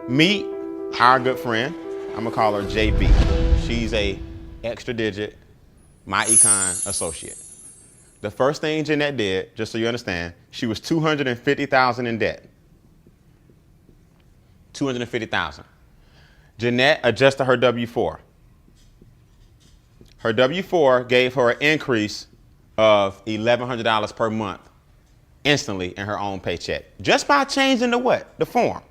Meet our good friend. I'm gonna call her JB. She's a extra digit myEcon associate. The first thing Jeanette did, just so you understand, she was $250,000 in debt. $250,000. Jeanette adjusted her W-4. Her W-4 gave her an increase of $1,100 per month instantly in her own paycheck. Just by changing the what? The form.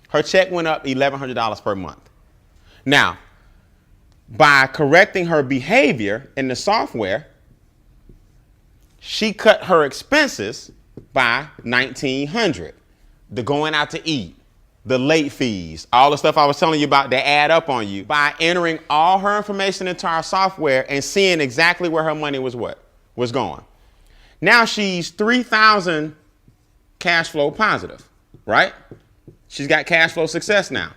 Her check went up $1,100 per month. Now, by correcting her behavior in the software, she cut her expenses by $1,900. The going out to eat, the late fees, all the stuff I was telling you about that add up on you. By entering all her information into our software and seeing exactly where her money was going. Now she's $3,000 cash flow positive, right? She's got cash flow success now.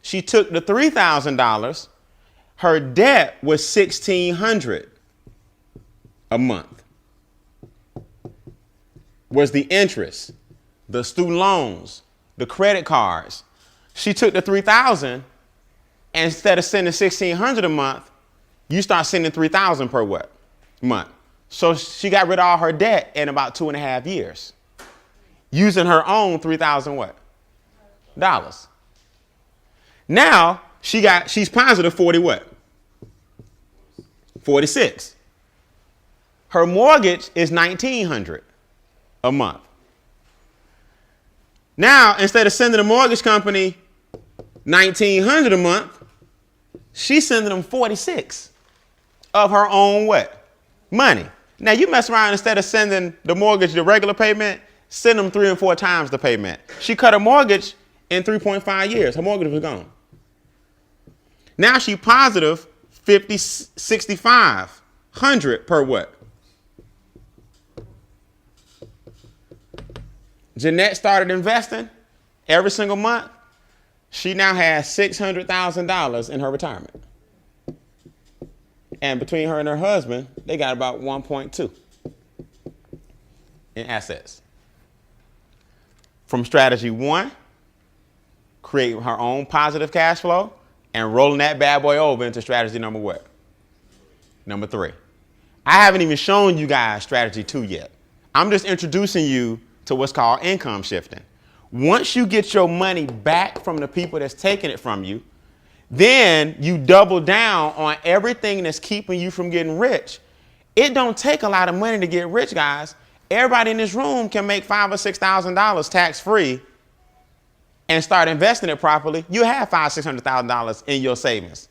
She took the $3,000. Her debt was $1,600 a month. Was the interest, the student loans, the credit cards. She took the $3,000, and instead of sending $1,600 a month, you start sending $3,000 per what? Month. So she got rid of all her debt in about 2.5 years, using her own $3,000 what? Dollars. Now she's positive 40 what? 46. Her mortgage is $1,900 a month. Now, instead of sending the mortgage company $1,900 a month, she's sending them 46 of her own what? Money. Now you mess around, instead of sending the mortgage the regular payment, send them 3 and 4 times the payment. She cut her mortgage in 3.5 years. Her mortgage was gone. Now she positive 6,500 per what? Jeanette started investing every single month. She now has $600,000 in her retirement. And between her and her husband, they got about 1.2 in assets. From strategy 1, create her own positive cash flow and rolling that bad boy over into strategy number what? Number 3. I haven't even shown you guys strategy 2 yet. I'm just introducing you to what's called income shifting. Once you get your money back from the people that's taking it from you, then you double down on everything that's keeping you from getting rich. It don't take a lot of money to get rich, guys. Everybody in this room can make $5,000 or $6,000 tax-free and start investing it properly. You have $500,000 or $600,000 in your savings.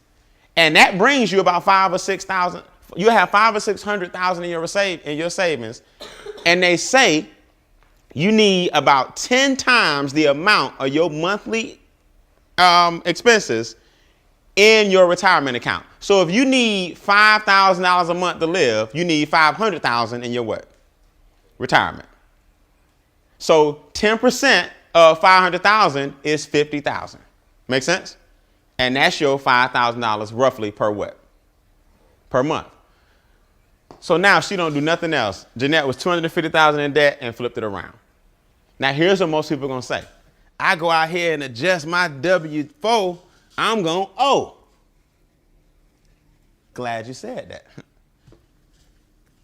And that brings you about $5,000 or $6,000. You have $500,000 or $600,000 in your savings. And they say you need about 10 times the amount of your monthly expenses in your retirement account. So if you need $5,000 a month to live, you need $500,000 in your what? Retirement. So 10% of $500,000 is $50,000. Make sense? And that's your $5,000 roughly per what? Per month. So now she don't do nothing else. Jeanette was $250,000 in debt and flipped it around. Now here's what most people are gonna say. I go out here and adjust my W-4, I'm gonna owe. Glad you said that.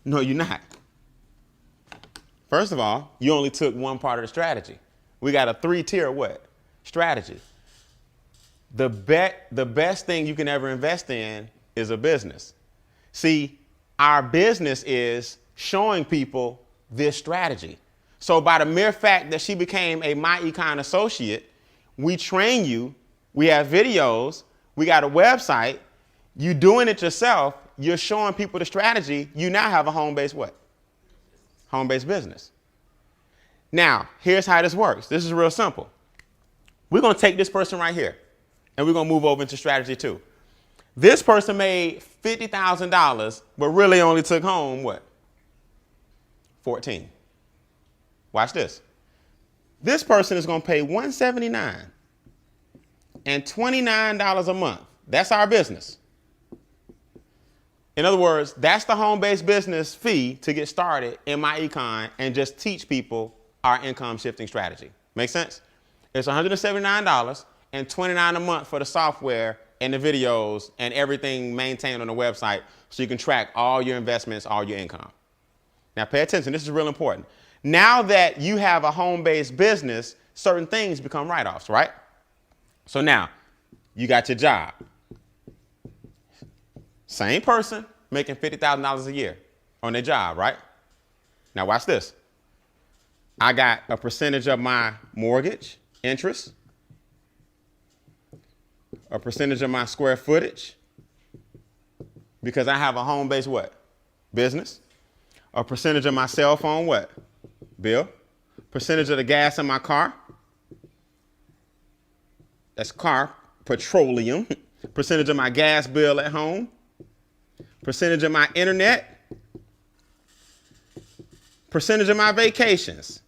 No, you're not. First of all, you only took one part of the strategy. We got a 3-tier what? Strategy. The best thing you can ever invest in is a business. See, our business is showing people this strategy. So by the mere fact that she became a myEcon associate, we train you, we have videos, we got a website, you doing it yourself, you're showing people the strategy, you now have a home-based what? Home-based business. Now, here's how this works. This is real simple. We're gonna take this person right here and we're gonna move over into strategy 2. This person made $50,000, but really only took home what? 14. Watch this. This person is going to pay $179 and $29 a month. That's our business. In other words, that's the home-based business fee to get started in myEcon and just teach people our income shifting strategy. Make sense? It's $179 and $29 a month for the software and the videos and everything maintained on the website so you can track all your investments, all your income. Now pay attention, this is real important. Now that you have a home-based business, certain things become write-offs, right? So now, you got your job. Same person making $50,000 a year on their job, right? Now watch this. I got a percentage of my mortgage interest, a percentage of my square footage, because I have a home-based what? Business. A percentage of my cell phone what? Bill. Percentage of the gas in my car. That's car, petroleum. Percentage of my gas bill at home. Percentage of my internet. Percentage of my vacations.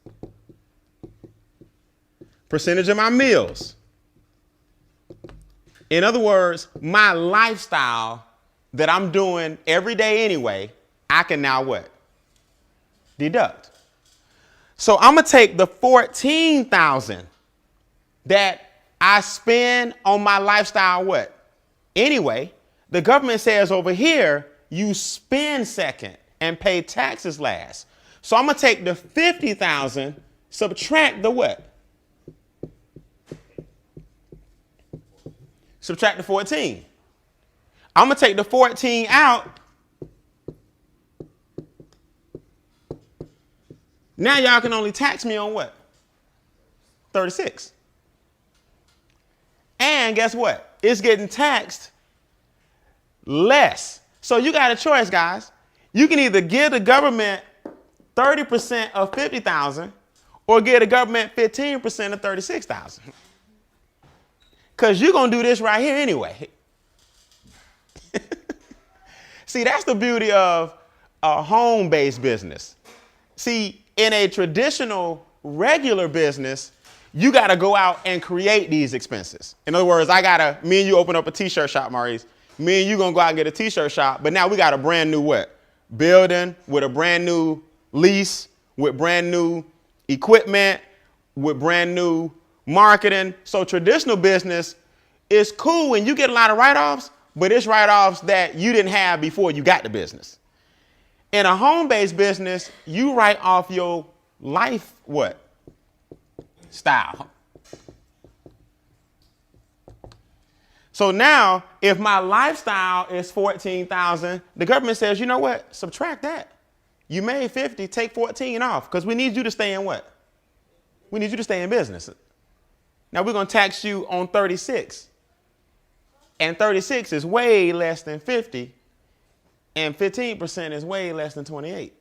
Percentage of my meals. In other words, my lifestyle that I'm doing every day anyway, I can now what? Deduct. So I'm going to take the $14,000 that I spend on my lifestyle what? Anyway, the government says over here, you spend second and pay taxes last. So I'm going to take the $50,000, subtract the what? Subtract the 14. I'm going to take the 14 out. Now y'all can only tax me on what? 36. And guess what? It's getting taxed less. So you got a choice, guys. You can either give the government 30% of 50,000 or give the government 15% of 36,000. Because you're going to do this right here anyway. See, that's the beauty of a home-based business. See, in a traditional, regular business, you got to go out and create these expenses. In other words, me and you open up a t-shirt shop, Maurice. Me and you going to go out and get a t-shirt shop. But now we got a brand new what? Building with a brand new lease, with brand new equipment, with brand new marketing. So traditional business is cool when you get a lot of write-offs, but it's write-offs that you didn't have before you got the business. In a home-based business, you write off your life what? Style. So now, if my lifestyle is 14,000, the government says, you know what? Subtract that. You made 50, take 14 off, because we need you to stay in what? We need you to stay in business. Now we're going to tax you on 36. And 36 is way less than 50. And 15% is way less than 28.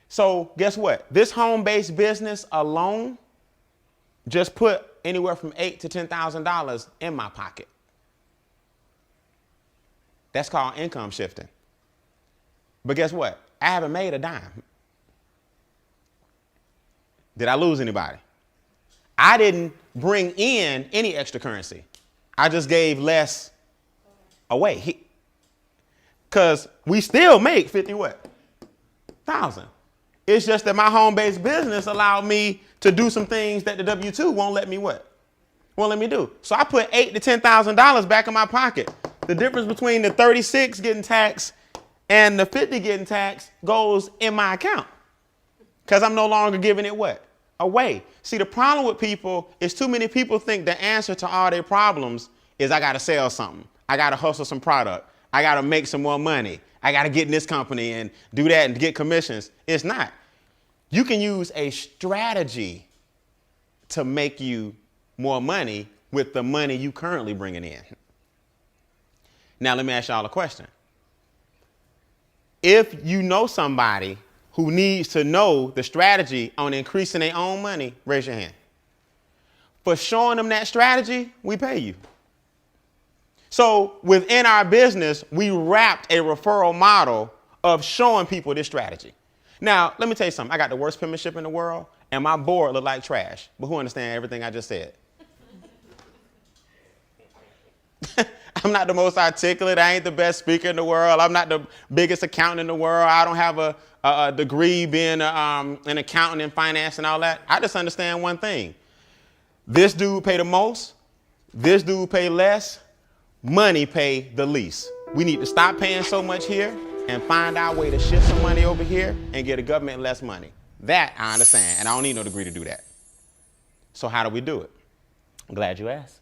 So guess what? This home-based business alone just put anywhere from $8,000 to $10,000 in my pocket. That's called income shifting. But guess what? I haven't made a dime. Did I lose anybody? I didn't bring in any extra currency. I just gave less away. Because we still make 50 what? Thousand. It's just that my home-based business allowed me to do some things that the W-2 won't let me what? Won't let me do. So I put $8,000 to $10,000 back in my pocket. The difference between the 36 getting taxed and the 50 getting taxed goes in my account. Because I'm no longer giving it what? Away. See, the problem with people is too many people think the answer to all their problems is I got to sell something. I got to hustle some product. I got to make some more money. I got to get in this company and do that and get commissions. It's not. You can use a strategy to make you more money with the money you currently bringing in. Now, let me ask y'all a question. If you know somebody who needs to know the strategy on increasing their own money, raise your hand. For showing them that strategy, we pay you. So within our business, we wrapped a referral model of showing people this strategy. Now, let me tell you something. I got the worst penmanship in the world, and my board look like trash. But who understands everything I just said? I'm not the most articulate. I ain't the best speaker in the world. I'm not the biggest accountant in the world. I don't have a degree being an accountant in finance and all that. I just understand one thing. This dude pay the most. This dude pay less. Money pay the least. We need to stop paying so much here and find our way to shift some money over here and get the government less money. That I understand, and I don't need no degree to do that. So how do we do it? I'm glad you asked.